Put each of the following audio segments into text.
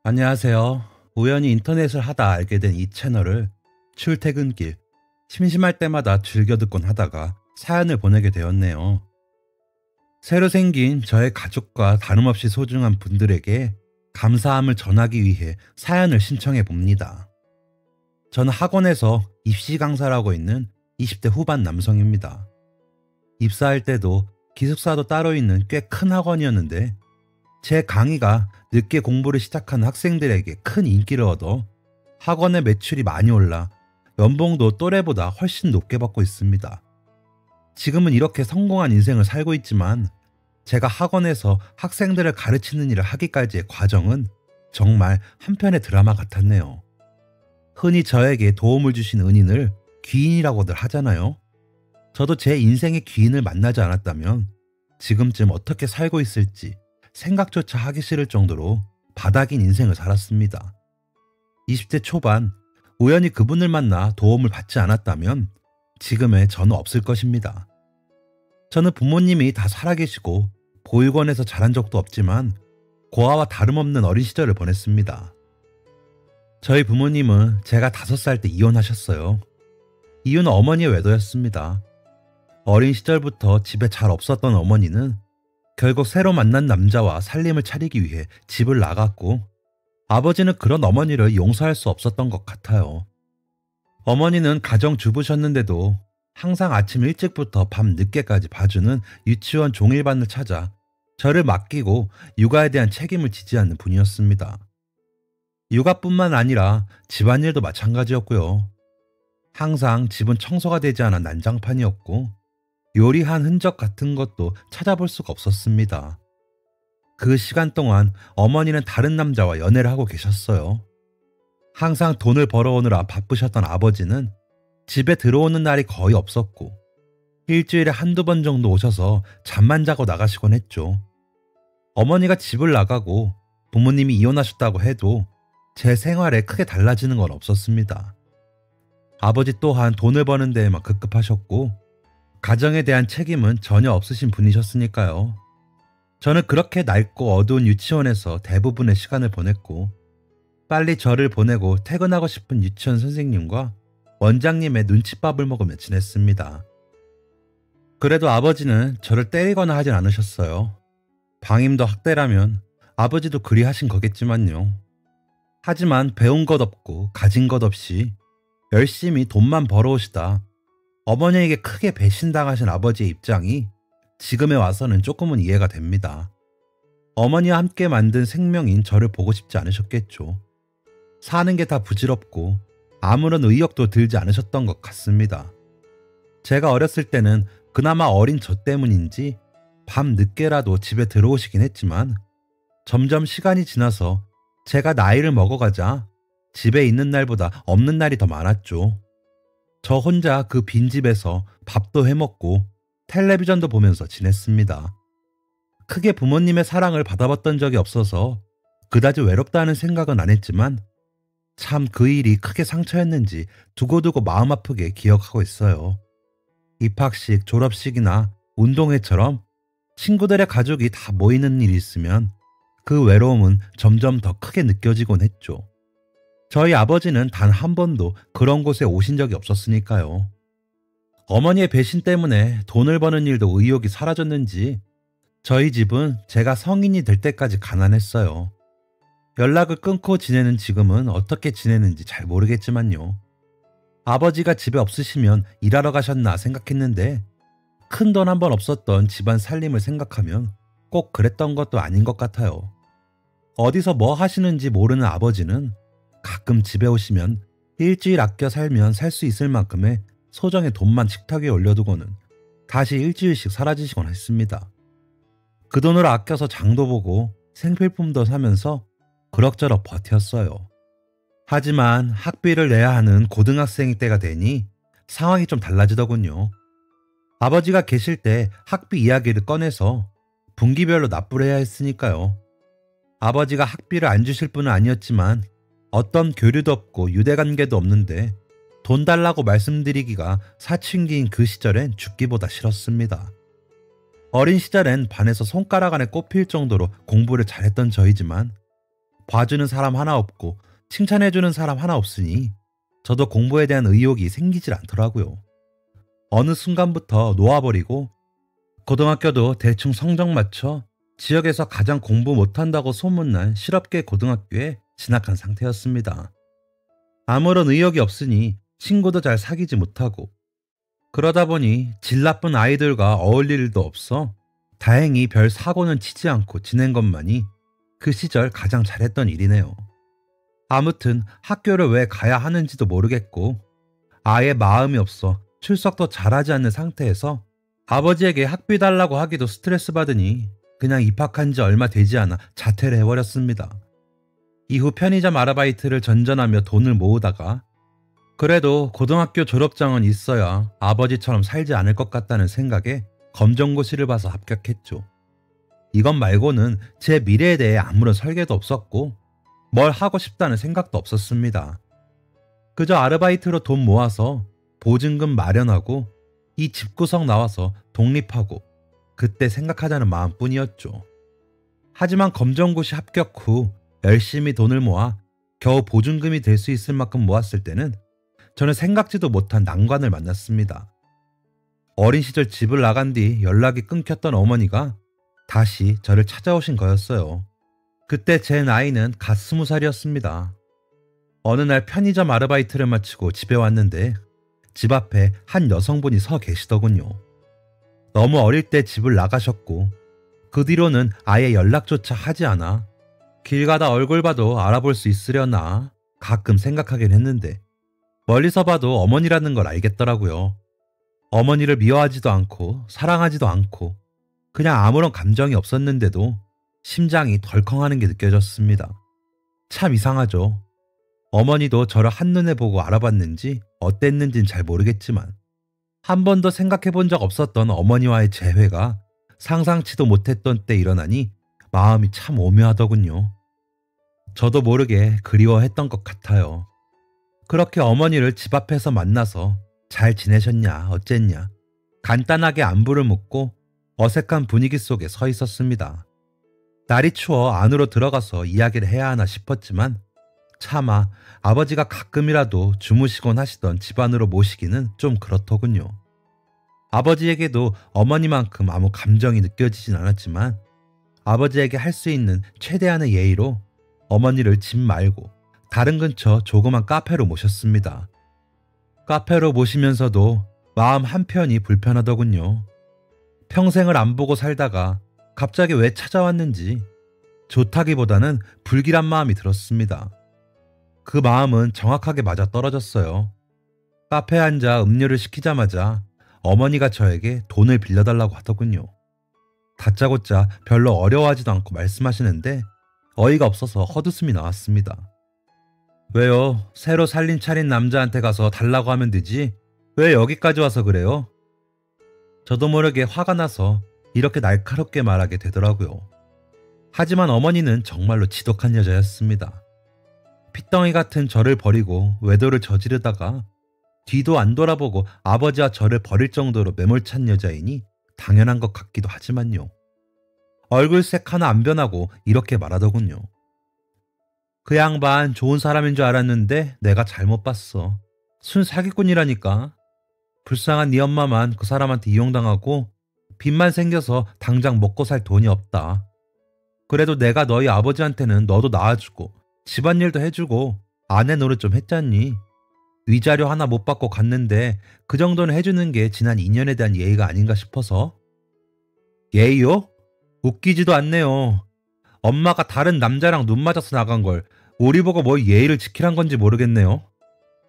안녕하세요. 우연히 인터넷을 하다 알게 된 이 채널을 출퇴근길, 심심할 때마다 즐겨 듣곤 하다가 사연을 보내게 되었네요. 새로 생긴 저의 가족과 다름없이 소중한 분들에게 감사함을 전하기 위해 사연을 신청해 봅니다. 저는 학원에서 입시 강사를 하고 있는 20대 후반 남성입니다. 입사할 때도 기숙사도 따로 있는 꽤 큰 학원이었는데 제 강의가 늦게 공부를 시작하는 학생들에게 큰 인기를 얻어 학원의 매출이 많이 올라 연봉도 또래보다 훨씬 높게 받고 있습니다. 지금은 이렇게 성공한 인생을 살고 있지만 제가 학원에서 학생들을 가르치는 일을 하기까지의 과정은 정말 한편의 드라마 같았네요. 흔히 저에게 도움을 주신 은인을 귀인이라고들 하잖아요. 저도 제 인생의 귀인을 만나지 않았다면 지금쯤 어떻게 살고 있을지 생각조차 하기 싫을 정도로 바닥인 인생을 살았습니다. 20대 초반 우연히 그분을 만나 도움을 받지 않았다면 지금의 저는 없을 것입니다. 저는 부모님이 다 살아계시고 보육원에서 자란 적도 없지만 고아와 다름없는 어린 시절을 보냈습니다. 저희 부모님은 제가 5살 때 이혼하셨어요. 이유는 어머니의 외도였습니다. 어린 시절부터 집에 잘 없었던 어머니는 결국 새로 만난 남자와 살림을 차리기 위해 집을 나갔고 아버지는 그런 어머니를 용서할 수 없었던 것 같아요. 어머니는 가정주부셨는데도 항상 아침 일찍부터 밤 늦게까지 봐주는 유치원 종일반을 찾아 저를 맡기고 육아에 대한 책임을 지지 않는 분이었습니다. 육아뿐만 아니라 집안일도 마찬가지였고요. 항상 집은 청소가 되지 않아 난장판이었고 요리한 흔적 같은 것도 찾아볼 수가 없었습니다. 그 시간 동안 어머니는 다른 남자와 연애를 하고 계셨어요. 항상 돈을 벌어오느라 바쁘셨던 아버지는 집에 들어오는 날이 거의 없었고 일주일에 한두 번 정도 오셔서 잠만 자고 나가시곤 했죠. 어머니가 집을 나가고 부모님이 이혼하셨다고 해도 제 생활에 크게 달라지는 건 없었습니다. 아버지 또한 돈을 버는 데에만 급급하셨고 가정에 대한 책임은 전혀 없으신 분이셨으니까요. 저는 그렇게 낡고 어두운 유치원에서 대부분의 시간을 보냈고 빨리 저를 보내고 퇴근하고 싶은 유치원 선생님과 원장님의 눈칫밥을 먹으며 지냈습니다. 그래도 아버지는 저를 때리거나 하진 않으셨어요. 방임도 학대라면 아버지도 그리 하신 거겠지만요. 하지만 배운 것 없고 가진 것 없이 열심히 돈만 벌어오시다 어머니에게 크게 배신당하신 아버지의 입장이 지금에 와서는 조금은 이해가 됩니다. 어머니와 함께 만든 생명인 저를 보고 싶지 않으셨겠죠. 사는 게 다 부질없고 아무런 의욕도 들지 않으셨던 것 같습니다. 제가 어렸을 때는 그나마 어린 저 때문인지 밤 늦게라도 집에 들어오시긴 했지만 점점 시간이 지나서 제가 나이를 먹어가자 집에 있는 날보다 없는 날이 더 많았죠. 저 혼자 그 빈집에서 밥도 해먹고 텔레비전도 보면서 지냈습니다. 크게 부모님의 사랑을 받아봤던 적이 없어서 그다지 외롭다는 생각은 안 했지만 참 그 일이 크게 상처였는지 두고두고 마음 아프게 기억하고 있어요. 입학식, 졸업식이나 운동회처럼 친구들의 가족이 다 모이는 일이 있으면 그 외로움은 점점 더 크게 느껴지곤 했죠. 저희 아버지는 단 한 번도 그런 곳에 오신 적이 없었으니까요. 어머니의 배신 때문에 돈을 버는 일도 의욕이 사라졌는지 저희 집은 제가 성인이 될 때까지 가난했어요. 연락을 끊고 지내는 지금은 어떻게 지내는지 잘 모르겠지만요. 아버지가 집에 없으시면 일하러 가셨나 생각했는데 큰 돈 한 번 없었던 집안 살림을 생각하면 꼭 그랬던 것도 아닌 것 같아요. 어디서 뭐 하시는지 모르는 아버지는 가끔 집에 오시면 일주일 아껴 살면 살 수 있을 만큼의 소정의 돈만 식탁 위에 올려두고는 다시 일주일씩 사라지시곤 했습니다. 그 돈으로 아껴서 장도 보고 생필품도 사면서 그럭저럭 버텼어요. 하지만 학비를 내야 하는 고등학생 때가 되니 상황이 좀 달라지더군요. 아버지가 계실 때 학비 이야기를 꺼내서 분기별로 납부를 해야 했으니까요. 아버지가 학비를 안 주실 분은 아니었지만 어떤 교류도 없고 유대관계도 없는데 돈 달라고 말씀드리기가 사춘기인 그 시절엔 죽기보다 싫었습니다. 어린 시절엔 반에서 손가락 안에 꼽힐 정도로 공부를 잘했던 저이지만 봐주는 사람 하나 없고 칭찬해주는 사람 하나 없으니 저도 공부에 대한 의욕이 생기질 않더라고요. 어느 순간부터 놓아버리고 고등학교도 대충 성적 맞춰 지역에서 가장 공부 못한다고 소문난 실업계 고등학교에 진학한 상태였습니다. 아무런 의욕이 없으니 친구도 잘 사귀지 못하고 그러다 보니 질 나쁜 아이들과 어울릴 일도 없어 다행히 별 사고는 치지 않고 지낸 것만이 그 시절 가장 잘했던 일이네요. 아무튼 학교를 왜 가야 하는지도 모르겠고 아예 마음이 없어 출석도 잘하지 않는 상태에서 아버지에게 학비 달라고 하기도 스트레스 받으니 그냥 입학한 지 얼마 되지 않아 자퇴를 해버렸습니다. 이후 편의점 아르바이트를 전전하며 돈을 모으다가 그래도 고등학교 졸업장은 있어야 아버지처럼 살지 않을 것 같다는 생각에 검정고시를 봐서 합격했죠. 이것 말고는 제 미래에 대해 아무런 설계도 없었고 뭘 하고 싶다는 생각도 없었습니다. 그저 아르바이트로 돈 모아서 보증금 마련하고 이 집구석 나와서 독립하고 그때 생각하자는 마음뿐이었죠. 하지만 검정고시 합격 후 열심히 돈을 모아 겨우 보증금이 될 수 있을 만큼 모았을 때는 저는 생각지도 못한 난관을 만났습니다. 어린 시절 집을 나간 뒤 연락이 끊겼던 어머니가 다시 저를 찾아오신 거였어요. 그때 제 나이는 갓 20살이었습니다. 어느 날 편의점 아르바이트를 마치고 집에 왔는데 집 앞에 한 여성분이 서 계시더군요. 너무 어릴 때 집을 나가셨고 그 뒤로는 아예 연락조차 하지 않아 길 가다 얼굴 봐도 알아볼 수 있으려나 가끔 생각하긴 했는데 멀리서 봐도 어머니라는 걸 알겠더라고요. 어머니를 미워하지도 않고 사랑하지도 않고 그냥 아무런 감정이 없었는데도 심장이 덜컹하는 게 느껴졌습니다. 참 이상하죠. 어머니도 저를 한눈에 보고 알아봤는지 어땠는진 잘 모르겠지만 한 번도 생각해 본 적 없었던 어머니와의 재회가 상상치도 못했던 때 일어나니 마음이 참 오묘하더군요. 저도 모르게 그리워했던 것 같아요. 그렇게 어머니를 집 앞에서 만나서 잘 지내셨냐 어쨌냐 간단하게 안부를 묻고 어색한 분위기 속에 서 있었습니다. 날이 추워 안으로 들어가서 이야기를 해야 하나 싶었지만 차마 아버지가 가끔이라도 주무시곤 하시던 집 안으로 모시기는 좀 그렇더군요. 아버지에게도 어머니만큼 아무 감정이 느껴지진 않았지만 아버지에게 할 수 있는 최대한의 예의로 어머니를 집 말고 다른 근처 조그만 카페로 모셨습니다. 카페로 모시면서도 마음 한편이 불편하더군요. 평생을 안 보고 살다가 갑자기 왜 찾아왔는지 좋다기보다는 불길한 마음이 들었습니다. 그 마음은 정확하게 맞아떨어졌어요. 카페에 앉아 음료를 시키자마자 어머니가 저에게 돈을 빌려달라고 하더군요. 다짜고짜 별로 어려워하지도 않고 말씀하시는데 어이가 없어서 헛웃음이 나왔습니다. 왜요? 새로 살림 차린 남자한테 가서 달라고 하면 되지 왜 여기까지 와서 그래요? 저도 모르게 화가 나서 이렇게 날카롭게 말하게 되더라고요. 하지만 어머니는 정말로 지독한 여자였습니다. 핏덩이 같은 저를 버리고 외도를 저지르다가 뒤도 안 돌아보고 아버지와 저를 버릴 정도로 매몰찬 여자이니 당연한 것 같기도 하지만요. 얼굴색 하나 안 변하고 이렇게 말하더군요. 그 양반 좋은 사람인 줄 알았는데 내가 잘못 봤어. 순 사기꾼이라니까. 불쌍한 네 엄마만 그 사람한테 이용당하고 빚만 생겨서 당장 먹고 살 돈이 없다. 그래도 내가 너희 아버지한테는 너도 낳아주고 집안일도 해주고 아내 노릇 좀 했잖니. 위자료 하나 못 받고 갔는데 그 정도는 해주는 게 지난 인연에 대한 예의가 아닌가 싶어서. 예의요? 웃기지도 않네요. 엄마가 다른 남자랑 눈 맞아서 나간 걸 우리 보고 뭐 예의를 지키란 건지 모르겠네요.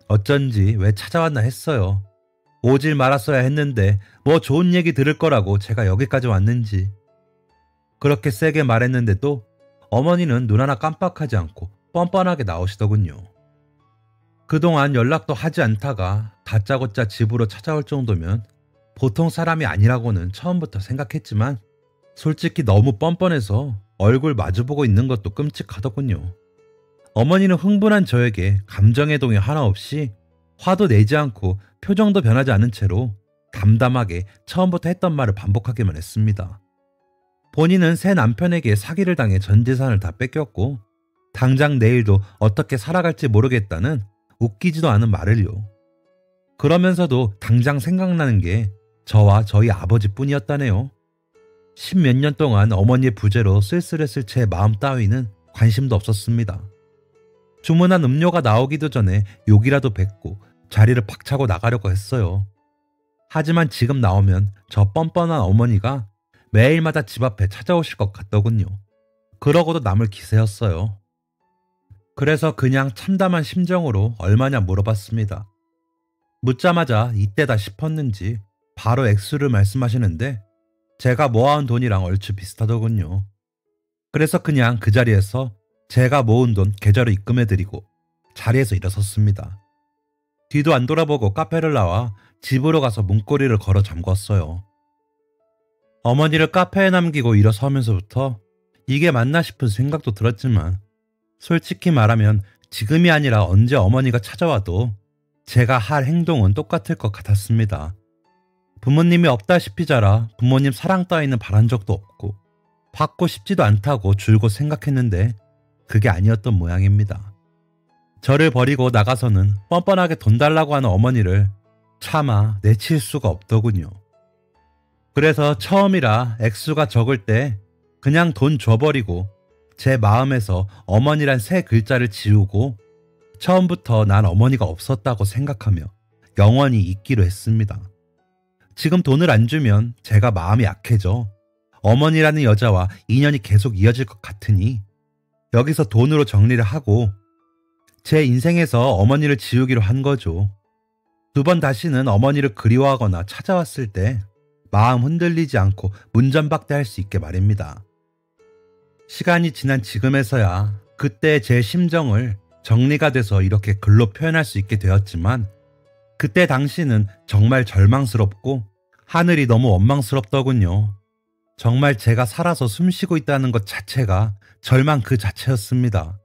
어쩐지 왜 찾아왔나 했어요. 오질 말았어야 했는데 뭐 좋은 얘기 들을 거라고 제가 여기까지 왔는지. 그렇게 세게 말했는데도 어머니는 눈 하나 깜빡하지 않고 뻔뻔하게 나오시더군요. 그동안 연락도 하지 않다가 다짜고짜 집으로 찾아올 정도면 보통 사람이 아니라고는 처음부터 생각했지만 솔직히 너무 뻔뻔해서 얼굴 마주보고 있는 것도 끔찍하더군요. 어머니는 흥분한 저에게 감정의 동요 하나 없이 화도 내지 않고 표정도 변하지 않은 채로 담담하게 처음부터 했던 말을 반복하기만 했습니다. 본인은 새 남편에게 사기를 당해 전 재산을 다 뺏겼고 당장 내일도 어떻게 살아갈지 모르겠다는 웃기지도 않은 말을요. 그러면서도 당장 생각나는 게 저와 저희 아버지뿐이었다네요. 십몇 년 동안 어머니의 부재로 쓸쓸했을 제 마음 따위는 관심도 없었습니다. 주문한 음료가 나오기도 전에 욕이라도 뱉고 자리를 박차고 나가려고 했어요. 하지만 지금 나오면 저 뻔뻔한 어머니가 매일마다 집 앞에 찾아오실 것 같더군요. 그러고도 남을 기세였어요. 그래서 그냥 참담한 심정으로 얼마냐 물어봤습니다. 묻자마자 이때다 싶었는지 바로 액수를 말씀하시는데 제가 모아온 돈이랑 얼추 비슷하더군요. 그래서 그냥 그 자리에서 제가 모은 돈 계좌로 입금해드리고 자리에서 일어섰습니다. 뒤도 안 돌아보고 카페를 나와 집으로 가서 문고리를 걸어 잠궜어요. 어머니를 카페에 남기고 일어서면서부터 이게 맞나 싶은 생각도 들었지만 솔직히 말하면 지금이 아니라 언제 어머니가 찾아와도 제가 할 행동은 똑같을 것 같았습니다. 부모님이 없다시피 자라 부모님 사랑 따위는 바란 적도 없고 받고 싶지도 않다고 줄곧 생각했는데 그게 아니었던 모양입니다. 저를 버리고 나가서는 뻔뻔하게 돈 달라고 하는 어머니를 차마 내칠 수가 없더군요. 그래서 처음이라 액수가 적을 때 그냥 돈 줘버리고 제 마음에서 어머니란 세 글자를 지우고 처음부터 난 어머니가 없었다고 생각하며 영원히 잊기로 했습니다. 지금 돈을 안 주면 제가 마음이 약해져 어머니라는 여자와 인연이 계속 이어질 것 같으니 여기서 돈으로 정리를 하고 제 인생에서 어머니를 지우기로 한 거죠. 두 번 다시는 어머니를 그리워하거나 찾아왔을 때 마음 흔들리지 않고 문전박대할 수 있게 말입니다. 시간이 지난 지금에서야 그때 제 심정을 정리가 돼서 이렇게 글로 표현할 수 있게 되었지만 그때 당시는 정말 절망스럽고 하늘이 너무 원망스럽더군요. 정말 제가 살아서 숨쉬고 있다는 것 자체가 절망 그 자체였습니다.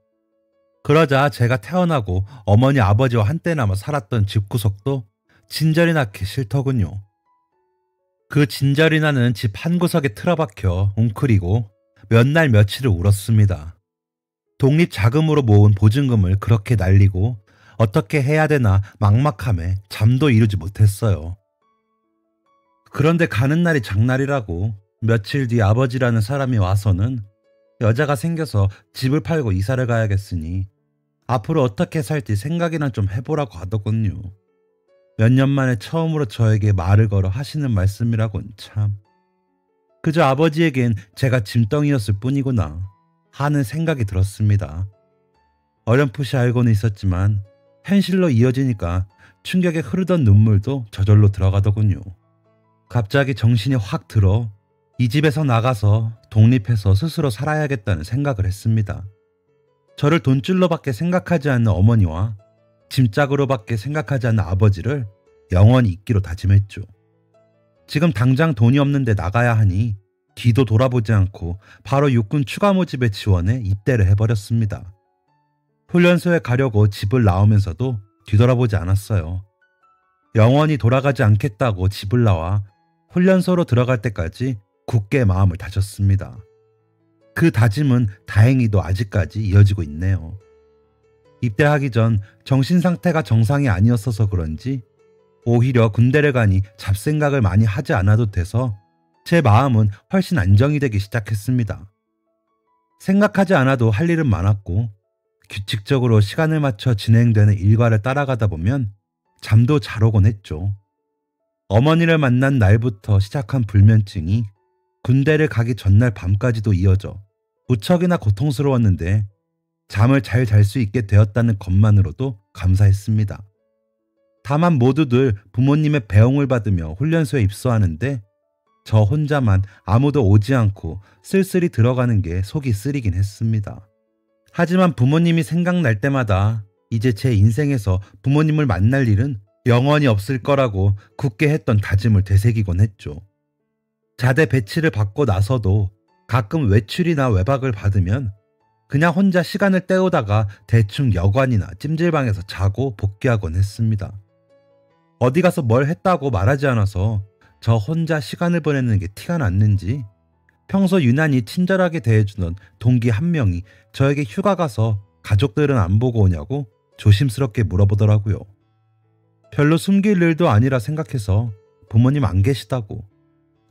그러자 제가 태어나고 어머니 아버지와 한때나마 살았던 집구석도 진절이 나기 싫더군요. 그 진절이 나는 집 한 구석에 틀어박혀 웅크리고 몇 날 며칠을 울었습니다. 독립 자금으로 모은 보증금을 그렇게 날리고 어떻게 해야 되나 막막함에 잠도 이루지 못했어요. 그런데 가는 날이 장날이라고 며칠 뒤 아버지라는 사람이 와서는 여자가 생겨서 집을 팔고 이사를 가야겠으니 앞으로 어떻게 살지 생각이나 좀 해보라고 하더군요. 몇 년 만에 처음으로 저에게 말을 걸어 하시는 말씀이라곤 참. 그저 아버지에겐 제가 짐덩이였을 뿐이구나 하는 생각이 들었습니다. 어렴풋이 알고는 있었지만 현실로 이어지니까 충격에 흐르던 눈물도 저절로 들어가더군요. 갑자기 정신이 확 들어 이 집에서 나가서 독립해서 스스로 살아야겠다는 생각을 했습니다. 저를 돈줄로밖에 생각하지 않는 어머니와 짐짝으로밖에 생각하지 않는 아버지를 영원히 잊기로 다짐했죠. 지금 당장 돈이 없는데 나가야 하니 뒤도 돌아보지 않고 바로 육군 추가 모집에 지원해 입대를 해버렸습니다. 훈련소에 가려고 집을 나오면서도 뒤돌아보지 않았어요. 영원히 돌아가지 않겠다고 집을 나와 훈련소로 들어갈 때까지 굳게 마음을 다졌습니다. 그 다짐은 다행히도 아직까지 이어지고 있네요. 입대하기 전 정신 상태가 정상이 아니었어서 그런지 오히려 군대를 가니 잡생각을 많이 하지 않아도 돼서 제 마음은 훨씬 안정이 되기 시작했습니다. 생각하지 않아도 할 일은 많았고 규칙적으로 시간을 맞춰 진행되는 일과를 따라가다 보면 잠도 잘 오곤 했죠. 어머니를 만난 날부터 시작한 불면증이 군대를 가기 전날 밤까지도 이어져 무척이나 고통스러웠는데 잠을 잘 잘 수 있게 되었다는 것만으로도 감사했습니다. 다만 모두들 부모님의 배웅을 받으며 훈련소에 입소하는데 저 혼자만 아무도 오지 않고 쓸쓸히 들어가는 게 속이 쓰리긴 했습니다. 하지만 부모님이 생각날 때마다 이제 제 인생에서 부모님을 만날 일은 영원히 없을 거라고 굳게 했던 다짐을 되새기곤 했죠. 자대 배치를 받고 나서도 가끔 외출이나 외박을 받으면 그냥 혼자 시간을 때우다가 대충 여관이나 찜질방에서 자고 복귀하곤 했습니다. 어디 가서 뭘 했다고 말하지 않아서 저 혼자 시간을 보내는 게 티가 났는지 평소 유난히 친절하게 대해주던 동기 한 명이 저에게 휴가 가서 가족들은 안 보고 오냐고 조심스럽게 물어보더라고요. 별로 숨길 일도 아니라 생각해서 부모님 안 계시다고,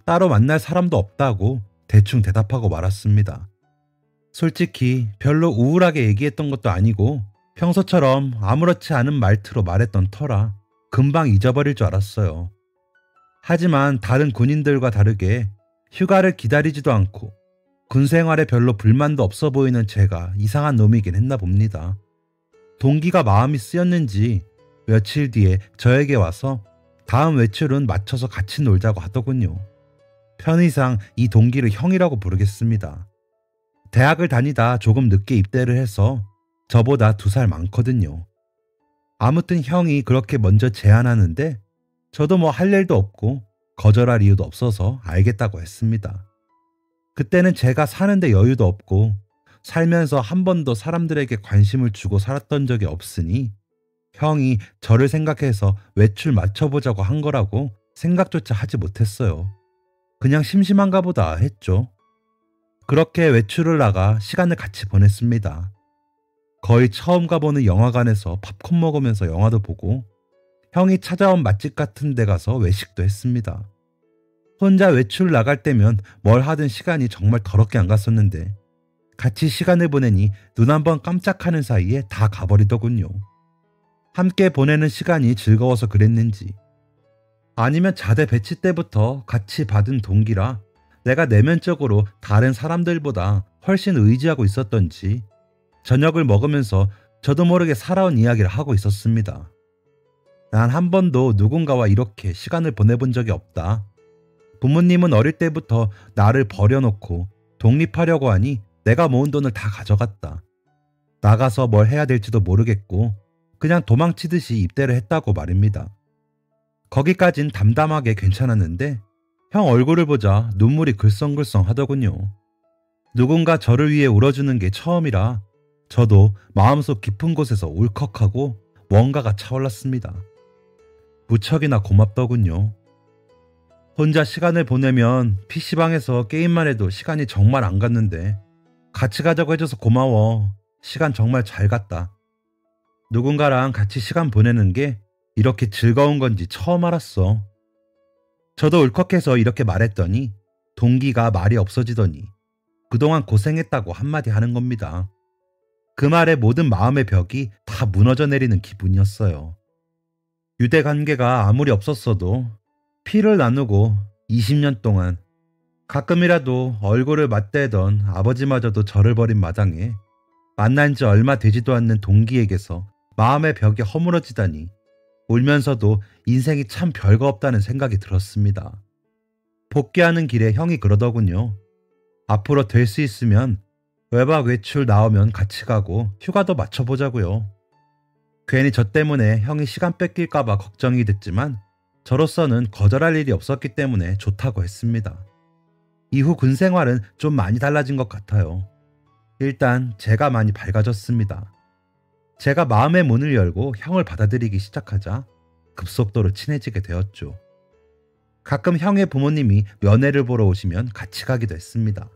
따로 만날 사람도 없다고 대충 대답하고 말았습니다. 솔직히 별로 우울하게 얘기했던 것도 아니고 평소처럼 아무렇지 않은 말투로 말했던 터라 금방 잊어버릴 줄 알았어요. 하지만 다른 군인들과 다르게 휴가를 기다리지도 않고 군 생활에 별로 불만도 없어 보이는 제가 이상한 놈이긴 했나 봅니다. 동기가 마음이 쓰였는지 며칠 뒤에 저에게 와서 다음 외출은 맞춰서 같이 놀자고 하더군요. 편의상 이 동기를 형이라고 부르겠습니다. 대학을 다니다 조금 늦게 입대를 해서 저보다 2살 많거든요. 아무튼 형이 그렇게 먼저 제안하는데 저도 뭐 할 일도 없고 거절할 이유도 없어서 알겠다고 했습니다. 그때는 제가 사는데 여유도 없고 살면서 한 번도 사람들에게 관심을 주고 살았던 적이 없으니 형이 저를 생각해서 외출 맞춰보자고 한 거라고 생각조차 하지 못했어요. 그냥 심심한가 보다 했죠. 그렇게 외출을 나가 시간을 같이 보냈습니다. 거의 처음 가보는 영화관에서 팝콘 먹으면서 영화도 보고 형이 찾아온 맛집 같은 데 가서 외식도 했습니다. 혼자 외출 나갈 때면 뭘 하든 시간이 정말 더럽게 안 갔었는데 같이 시간을 보내니 눈 한번 깜짝하는 사이에 다 가버리더군요. 함께 보내는 시간이 즐거워서 그랬는지, 아니면 자대 배치 때부터 같이 받은 동기라 내가 내면적으로 다른 사람들보다 훨씬 의지하고 있었던지 저녁을 먹으면서 저도 모르게 살아온 이야기를 하고 있었습니다. 난 한 번도 누군가와 이렇게 시간을 보내본 적이 없다. 부모님은 어릴 때부터 나를 버려놓고 독립하려고 하니 내가 모은 돈을 다 가져갔다. 나가서 뭘 해야 될지도 모르겠고 그냥 도망치듯이 입대를 했다고 말입니다. 거기까진 담담하게 괜찮았는데 형 얼굴을 보자 눈물이 글썽글썽 하더군요. 누군가 저를 위해 울어주는 게 처음이라 저도 마음속 깊은 곳에서 울컥하고 뭔가가 차올랐습니다. 무척이나 고맙더군요. 혼자 시간을 보내면 PC방에서 게임만 해도 시간이 정말 안 갔는데 같이 가자고 해줘서 고마워. 시간 정말 잘 갔다. 누군가랑 같이 시간 보내는 게 이렇게 즐거운 건지 처음 알았어. 저도 울컥해서 이렇게 말했더니 동기가 말이 없어지더니 그동안 고생했다고 한마디 하는 겁니다. 그 말에 모든 마음의 벽이 다 무너져 내리는 기분이었어요. 유대 관계가 아무리 없었어도 피를 나누고 20년 동안 가끔이라도 얼굴을 맞대던 아버지마저도 저를 버린 마당에 만난 지 얼마 되지도 않는 동기에게서 마음의 벽이 허물어지다니 울면서도 인생이 참 별거 없다는 생각이 들었습니다. 복귀하는 길에 형이 그러더군요. 앞으로 될 수 있으면 외박 외출 나오면 같이 가고 휴가도 맞춰보자고요. 괜히 저 때문에 형이 시간 뺏길까봐 걱정이 됐지만 저로서는 거절할 일이 없었기 때문에 좋다고 했습니다. 이후 군 생활은 좀 많이 달라진 것 같아요. 일단 제가 많이 밝아졌습니다. 제가 마음의 문을 열고 형을 받아들이기 시작하자 급속도로 친해지게 되었죠. 가끔 형의 부모님이 면회를 보러 오시면 같이 가기도 했습니다.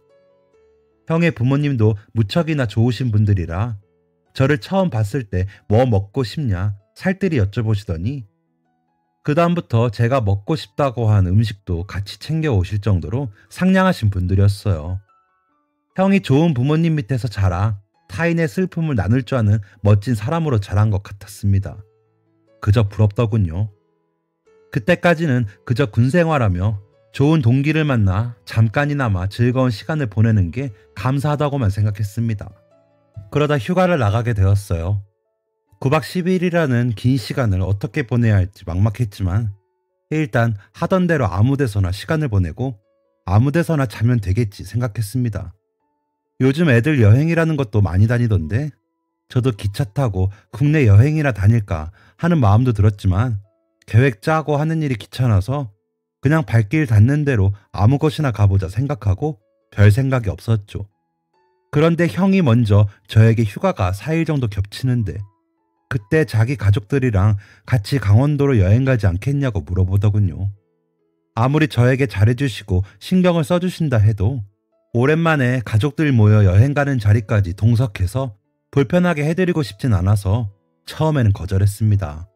형의 부모님도 무척이나 좋으신 분들이라 저를 처음 봤을 때 뭐 먹고 싶냐 살뜰히 여쭤보시더니 그 다음부터 제가 먹고 싶다고 한 음식도 같이 챙겨 오실 정도로 상냥하신 분들이었어요. 형이 좋은 부모님 밑에서 자라 타인의 슬픔을 나눌 줄 아는 멋진 사람으로 자란 것 같았습니다. 그저 부럽더군요. 그때까지는 그저 군 생활하며 좋은 동기를 만나 잠깐이나마 즐거운 시간을 보내는 게 감사하다고만 생각했습니다. 그러다 휴가를 나가게 되었어요. 9박 10일이라는 긴 시간을 어떻게 보내야 할지 막막했지만 일단 하던 대로 아무 데서나 시간을 보내고 아무 데서나 자면 되겠지 생각했습니다. 요즘 애들 여행이라는 것도 많이 다니던데 저도 기차 타고 국내 여행이나 다닐까 하는 마음도 들었지만 계획 짜고 하는 일이 귀찮아서 그냥 발길 닿는 대로 아무 곳이나 가보자 생각하고 별 생각이 없었죠. 그런데 형이 먼저 저에게 휴가가 4일 정도 겹치는데 그때 자기 가족들이랑 같이 강원도로 여행 가지 않겠냐고 물어보더군요. 아무리 저에게 잘해주시고 신경을 써주신다 해도 오랜만에 가족들 모여 여행 가는 자리까지 동석해서 불편하게 해드리고 싶진 않아서 처음에는 거절했습니다.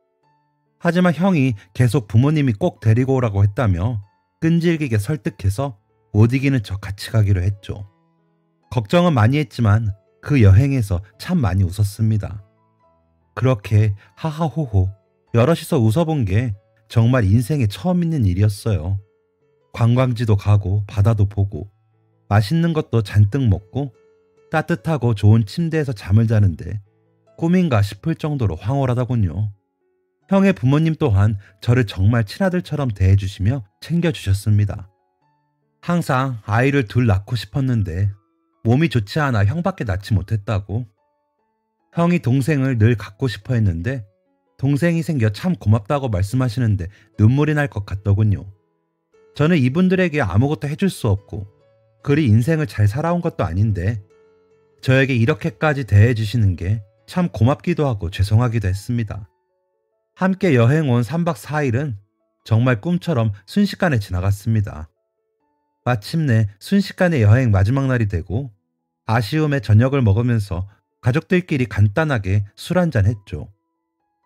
하지만 형이 계속 부모님이 꼭 데리고 오라고 했다며 끈질기게 설득해서 못 이기는 척 같이 가기로 했죠. 걱정은 많이 했지만 그 여행에서 참 많이 웃었습니다. 그렇게 하하호호 여럿이서 웃어본 게 정말 인생에 처음 있는 일이었어요. 관광지도 가고 바다도 보고 맛있는 것도 잔뜩 먹고 따뜻하고 좋은 침대에서 잠을 자는데 꿈인가 싶을 정도로 황홀하더군요. 형의 부모님 또한 저를 정말 친아들처럼 대해주시며 챙겨주셨습니다. 항상 아이를 둘 낳고 싶었는데 몸이 좋지 않아 형밖에 낳지 못했다고. 형이 동생을 늘 갖고 싶어 했는데 동생이 생겨 참 고맙다고 말씀하시는데 눈물이 날 것 같더군요. 저는 이분들에게 아무것도 해줄 수 없고 그리 인생을 잘 살아온 것도 아닌데 저에게 이렇게까지 대해주시는 게 참 고맙기도 하고 죄송하기도 했습니다. 함께 여행 온 3박 4일은 정말 꿈처럼 순식간에 지나갔습니다. 마침내 순식간에 여행 마지막 날이 되고 아쉬움에 저녁을 먹으면서 가족들끼리 간단하게 술 한잔 했죠.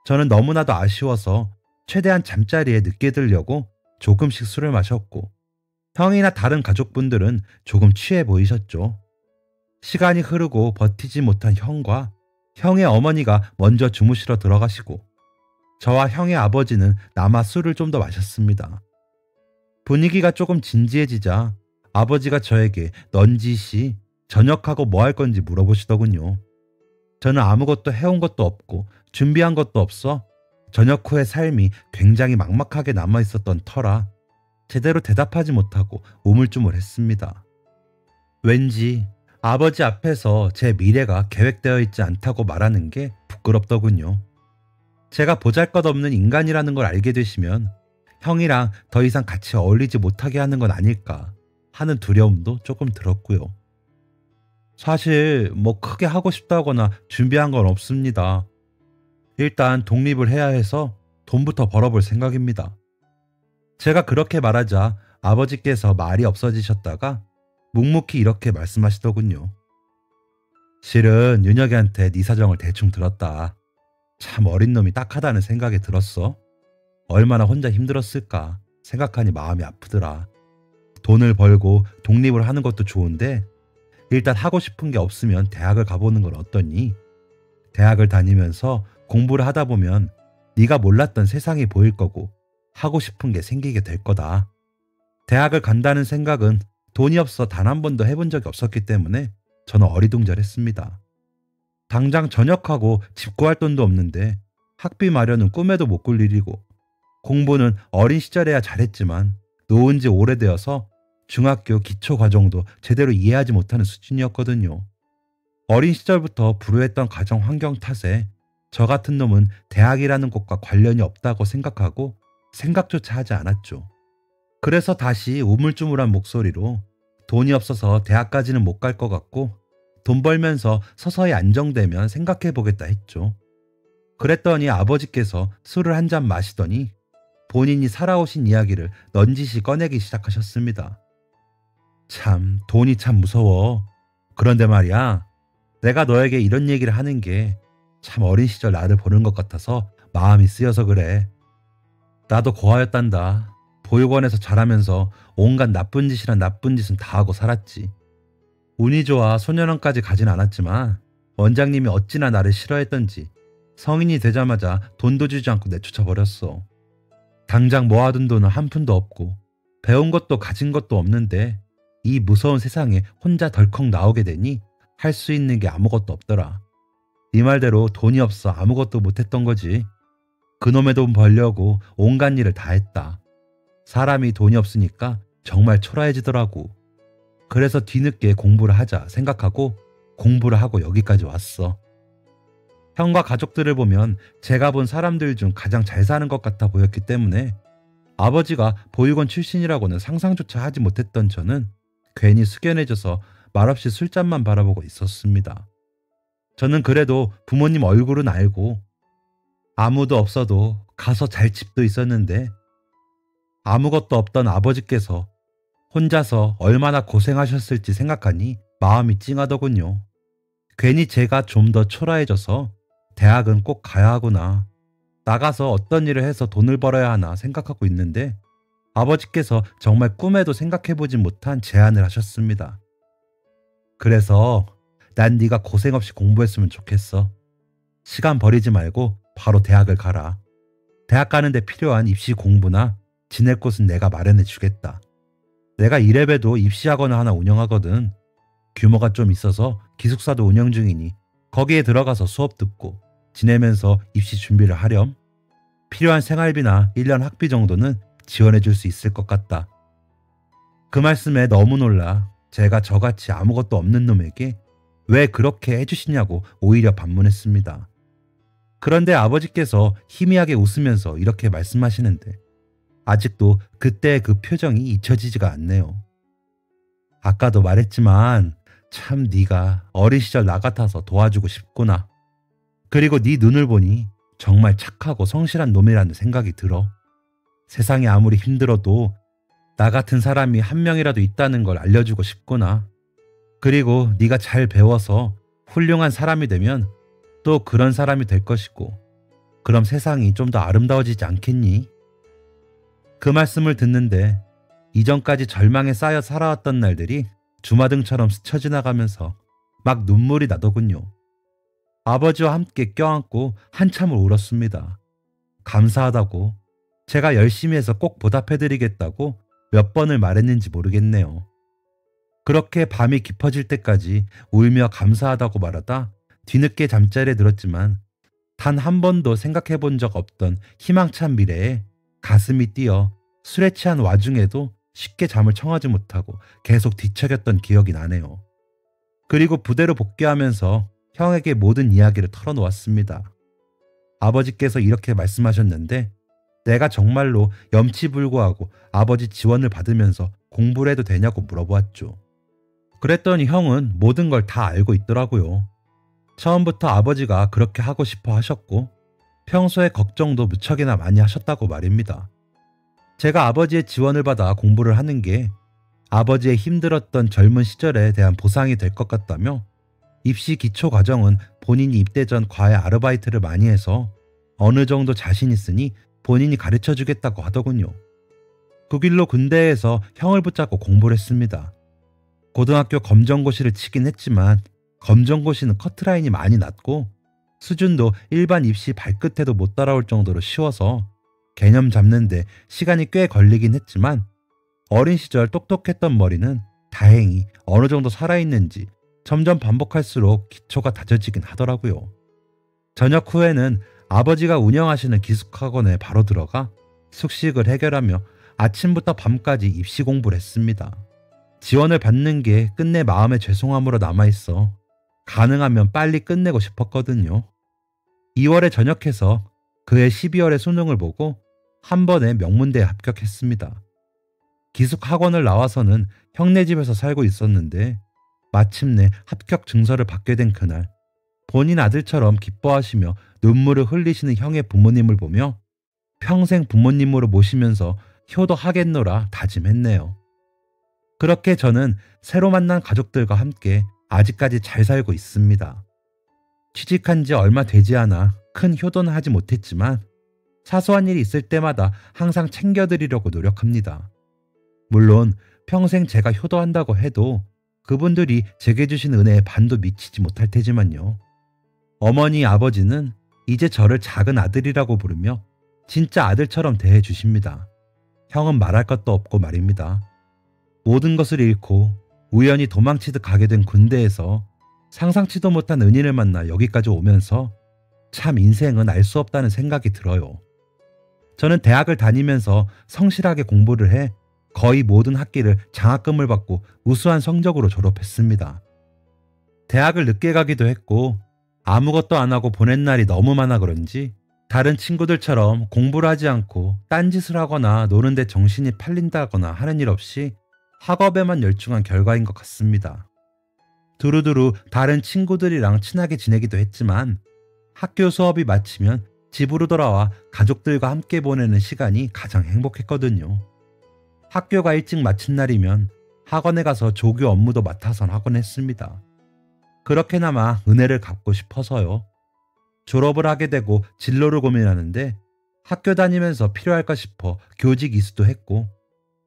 저는 너무나도 아쉬워서 최대한 잠자리에 늦게 들려고 조금씩 술을 마셨고 형이나 다른 가족분들은 조금 취해 보이셨죠. 시간이 흐르고 버티지 못한 형과 형의 어머니가 먼저 주무시러 들어가시고 저와 형의 아버지는 남아 술을 좀 더 마셨습니다. 분위기가 조금 진지해지자 아버지가 저에게 넌지시 저녁하고 뭐 할 건지 물어보시더군요. 저는 아무것도 해온 것도 없고 준비한 것도 없어 저녁 후의 삶이 굉장히 막막하게 남아있었던 터라 제대로 대답하지 못하고 우물쭈물했습니다. 왠지 아버지 앞에서 제 미래가 계획되어 있지 않다고 말하는 게 부끄럽더군요. 제가 보잘것없는 인간이라는 걸 알게 되시면 형이랑 더 이상 같이 어울리지 못하게 하는 건 아닐까 하는 두려움도 조금 들었고요. 사실 뭐 크게 하고 싶다거나 준비한 건 없습니다. 일단 독립을 해야 해서 돈부터 벌어볼 생각입니다. 제가 그렇게 말하자 아버지께서 말이 없어지셨다가 묵묵히 이렇게 말씀하시더군요. 실은 윤혁이한테 네 사정을 대충 들었다. 참 어린 놈이 딱하다는 생각이 들었어. 얼마나 혼자 힘들었을까 생각하니 마음이 아프더라. 돈을 벌고 독립을 하는 것도 좋은데 일단 하고 싶은 게 없으면 대학을 가보는 건 어떠니? 대학을 다니면서 공부를 하다 보면 네가 몰랐던 세상이 보일 거고 하고 싶은 게 생기게 될 거다. 대학을 간다는 생각은 돈이 없어 단 한 번도 해본 적이 없었기 때문에 저는 어리둥절했습니다. 당장 전역하고 집 구할 돈도 없는데 학비 마련은 꿈에도 못 꿀 일이고 공부는 어린 시절에야 잘했지만 놓은 지 오래되어서 중학교 기초과정도 제대로 이해하지 못하는 수준이었거든요. 어린 시절부터 불우했던 가정 환경 탓에 저 같은 놈은 대학이라는 곳과 관련이 없다고 생각하고 생각조차 하지 않았죠. 그래서 다시 우물쭈물한 목소리로 돈이 없어서 대학까지는 못 갈 것 같고 돈 벌면서 서서히 안정되면 생각해보겠다 했죠. 그랬더니 아버지께서 술을 한 잔 마시더니 본인이 살아오신 이야기를 넌지시 꺼내기 시작하셨습니다. 참 돈이 참 무서워. 그런데 말이야, 내가 너에게 이런 얘기를 하는 게 참 어린 시절 나를 보는 것 같아서 마음이 쓰여서 그래. 나도 고아였단다. 보육원에서 자라면서 온갖 나쁜 짓이란 나쁜 짓은 다 하고 살았지. 운이 좋아 소년원까지 가진 않았지만 원장님이 어찌나 나를 싫어했던지 성인이 되자마자 돈도 주지 않고 내쫓아버렸어. 당장 모아둔 돈은 한 푼도 없고 배운 것도 가진 것도 없는데 이 무서운 세상에 혼자 덜컥 나오게 되니 할 수 있는 게 아무것도 없더라. 네 말대로 돈이 없어 아무것도 못했던 거지. 그놈의 돈 벌려고 온갖 일을 다 했다. 사람이 돈이 없으니까 정말 초라해지더라고. 그래서 뒤늦게 공부를 하자 생각하고 공부를 하고 여기까지 왔어. 형과 가족들을 보면 제가 본 사람들 중 가장 잘 사는 것 같아 보였기 때문에 아버지가 보육원 출신이라고는 상상조차 하지 못했던 저는 괜히 숙연해져서 말없이 술잔만 바라보고 있었습니다. 저는 그래도 부모님 얼굴은 알고 아무도 없어도 가서 잘 집도 있었는데 아무것도 없던 아버지께서 혼자서 얼마나 고생하셨을지 생각하니 마음이 찡하더군요. 괜히 제가 좀 더 초라해져서 대학은 꼭 가야 하구나, 나가서 어떤 일을 해서 돈을 벌어야 하나 생각하고 있는데 아버지께서 정말 꿈에도 생각해보지 못한 제안을 하셨습니다. 그래서 난 네가 고생 없이 공부했으면 좋겠어. 시간 버리지 말고 바로 대학을 가라. 대학 가는데 필요한 입시 공부나 지낼 곳은 내가 마련해 주겠다. 내가 이래봬도 입시학원을 하나 운영하거든. 규모가 좀 있어서 기숙사도 운영 중이니 거기에 들어가서 수업 듣고 지내면서 입시 준비를 하렴. 필요한 생활비나 1년 학비 정도는 지원해 줄 수 있을 것 같다. 그 말씀에 너무 놀라 제가 저같이 아무것도 없는 놈에게 왜 그렇게 해주시냐고 오히려 반문했습니다. 그런데 아버지께서 희미하게 웃으면서 이렇게 말씀하시는데 아직도 그때의 그 표정이 잊혀지지가 않네요. 아까도 말했지만 참 네가 어린 시절 나 같아서 도와주고 싶구나. 그리고 네 눈을 보니 정말 착하고 성실한 놈이라는 생각이 들어. 세상이 아무리 힘들어도 나 같은 사람이 한 명이라도 있다는 걸 알려주고 싶구나. 그리고 네가 잘 배워서 훌륭한 사람이 되면 또 그런 사람이 될 것이고 그럼 세상이 좀 더 아름다워지지 않겠니? 그 말씀을 듣는데 이전까지 절망에 쌓여 살아왔던 날들이 주마등처럼 스쳐 지나가면서 막 눈물이 나더군요. 아버지와 함께 껴안고 한참을 울었습니다. 감사하다고, 제가 열심히 해서 꼭 보답해드리겠다고 몇 번을 말했는지 모르겠네요. 그렇게 밤이 깊어질 때까지 울며 감사하다고 말하다 뒤늦게 잠자리에 들었지만 단 한 번도 생각해 본 적 없던 희망찬 미래에 가슴이 뛰어 술에 취한 와중에도 쉽게 잠을 청하지 못하고 계속 뒤척였던 기억이 나네요. 그리고 부대로 복귀하면서 형에게 모든 이야기를 털어놓았습니다. 아버지께서 이렇게 말씀하셨는데 내가 정말로 염치불고하고 아버지 지원을 받으면서 공부를 해도 되냐고 물어보았죠. 그랬더니 형은 모든 걸 다 알고 있더라고요. 처음부터 아버지가 그렇게 하고 싶어 하셨고 평소에 걱정도 무척이나 많이 하셨다고 말입니다. 제가 아버지의 지원을 받아 공부를 하는 게 아버지의 힘들었던 젊은 시절에 대한 보상이 될 것 같다며 입시 기초 과정은 본인이 입대 전 과외 아르바이트를 많이 해서 어느 정도 자신 있으니 본인이 가르쳐 주겠다고 하더군요. 그 길로 군대에서 형을 붙잡고 공부를 했습니다. 고등학교 검정고시를 치긴 했지만 검정고시는 커트라인이 많이 낮고 수준도 일반 입시 발끝에도 못 따라올 정도로 쉬워서 개념 잡는데 시간이 꽤 걸리긴 했지만 어린 시절 똑똑했던 머리는 다행히 어느 정도 살아있는지 점점 반복할수록 기초가 다져지긴 하더라고요. 저녁 후에는 아버지가 운영하시는 기숙학원에 바로 들어가 숙식을 해결하며 아침부터 밤까지 입시 공부를 했습니다. 지원을 받는 게 끝내 마음의 죄송함으로 남아있어 가능하면 빨리 끝내고 싶었거든요. 2월에 전역해서 그해 12월에 수능을 보고 한 번에 명문대에 합격했습니다. 기숙학원을 나와서는 형네 집에서 살고 있었는데 마침내 합격 증서를 받게 된 그날 본인 아들처럼 기뻐하시며 눈물을 흘리시는 형의 부모님을 보며 평생 부모님으로 모시면서 효도하겠노라 다짐했네요. 그렇게 저는 새로 만난 가족들과 함께 아직까지 잘 살고 있습니다. 취직한 지 얼마 되지 않아 큰 효도는 하지 못했지만 사소한 일이 있을 때마다 항상 챙겨드리려고 노력합니다. 물론 평생 제가 효도한다고 해도 그분들이 제게 주신 은혜에 반도 미치지 못할 테지만요. 어머니 아버지는 이제 저를 작은 아들이라고 부르며 진짜 아들처럼 대해 주십니다. 형은 말할 것도 없고 말입니다. 모든 것을 잃고 우연히 도망치듯 가게 된 군대에서 상상치도 못한 은인을 만나 여기까지 오면서 참 인생은 알 수 없다는 생각이 들어요. 저는 대학을 다니면서 성실하게 공부를 해 거의 모든 학기를 장학금을 받고 우수한 성적으로 졸업했습니다. 대학을 늦게 가기도 했고 아무것도 안 하고 보낸 날이 너무 많아 그런지 다른 친구들처럼 공부를 하지 않고 딴짓을 하거나 노는데 정신이 팔린다거나 하는 일 없이 학업에만 열중한 결과인 것 같습니다. 두루두루 다른 친구들이랑 친하게 지내기도 했지만 학교 수업이 마치면 집으로 돌아와 가족들과 함께 보내는 시간이 가장 행복했거든요. 학교가 일찍 마친 날이면 학원에 가서 조교 업무도 맡아서 하곤 했습니다. 그렇게나마 은혜를 갚고 싶어서요. 졸업을 하게 되고 진로를 고민하는데 학교 다니면서 필요할까 싶어 교직 이수도 했고,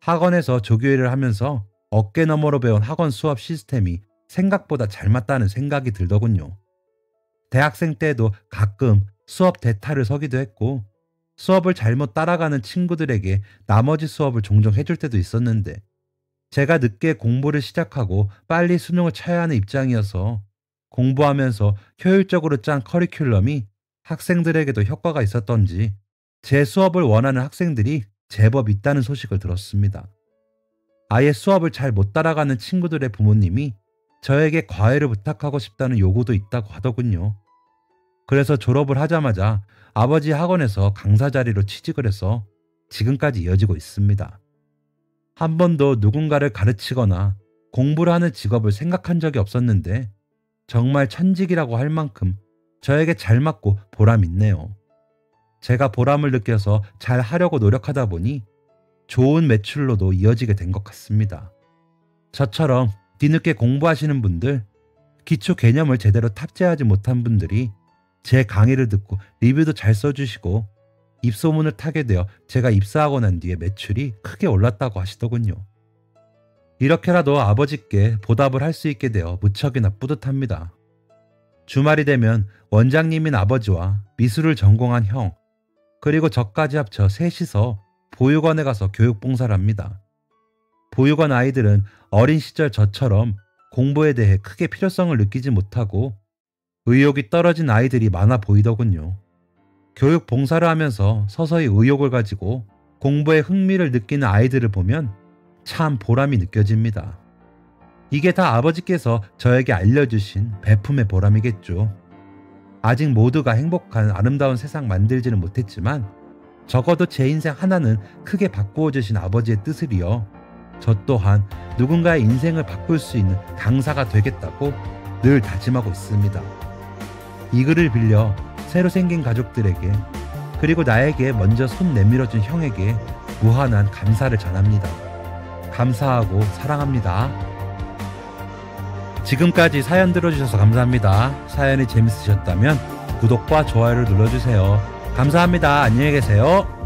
학원에서 조교 일을 하면서 어깨 너머로 배운 학원 수업 시스템이 생각보다 잘 맞다는 생각이 들더군요. 대학생 때에도 가끔 수업 대타를 서기도 했고, 수업을 잘못 따라가는 친구들에게 나머지 수업을 종종 해줄 때도 있었는데, 제가 늦게 공부를 시작하고 빨리 수능을 쳐야 하는 입장이어서 공부하면서 효율적으로 짠 커리큘럼이 학생들에게도 효과가 있었던지 제 수업을 원하는 학생들이 제법 있다는 소식을 들었습니다. 아예 수업을 잘 못 따라가는 친구들의 부모님이 저에게 과외를 부탁하고 싶다는 요구도 있다고 하더군요. 그래서 졸업을 하자마자 아버지 학원에서 강사 자리로 취직을 해서 지금까지 이어지고 있습니다. 한 번도 누군가를 가르치거나 공부를 하는 직업을 생각한 적이 없었는데 정말 천직이라고 할 만큼 저에게 잘 맞고 보람 있네요. 제가 보람을 느껴서 잘 하려고 노력하다 보니 좋은 매출로도 이어지게 된 것 같습니다. 저처럼 뒤늦게 공부하시는 분들, 기초 개념을 제대로 탑재하지 못한 분들이 제 강의를 듣고 리뷰도 잘 써주시고 입소문을 타게 되어 제가 입사하고 난 뒤에 매출이 크게 올랐다고 하시더군요. 이렇게라도 아버지께 보답을 할 수 있게 되어 무척이나 뿌듯합니다. 주말이 되면 원장님인 아버지와 미술을 전공한 형, 그리고 저까지 합쳐 셋이서 보육원에 가서 교육봉사를 합니다. 보육원 아이들은 어린 시절 저처럼 공부에 대해 크게 필요성을 느끼지 못하고 의욕이 떨어진 아이들이 많아 보이더군요. 교육 봉사를 하면서 서서히 의욕을 가지고 공부에 흥미를 느끼는 아이들을 보면 참 보람이 느껴집니다. 이게 다 아버지께서 저에게 알려주신 베품의 보람이겠죠. 아직 모두가 행복한 아름다운 세상 만들지는 못했지만 적어도 제 인생 하나는 크게 바꾸어 주신 아버지의 뜻을 이어 저 또한 누군가의 인생을 바꿀 수 있는 강사가 되겠다고 늘 다짐하고 있습니다. 이 글을 빌려 새로 생긴 가족들에게, 그리고 나에게 먼저 손 내밀어준 형에게 무한한 감사를 전합니다. 감사하고 사랑합니다. 지금까지 사연 들어주셔서 감사합니다. 사연이 재밌으셨다면 구독과 좋아요를 눌러주세요. 감사합니다. 안녕히 계세요.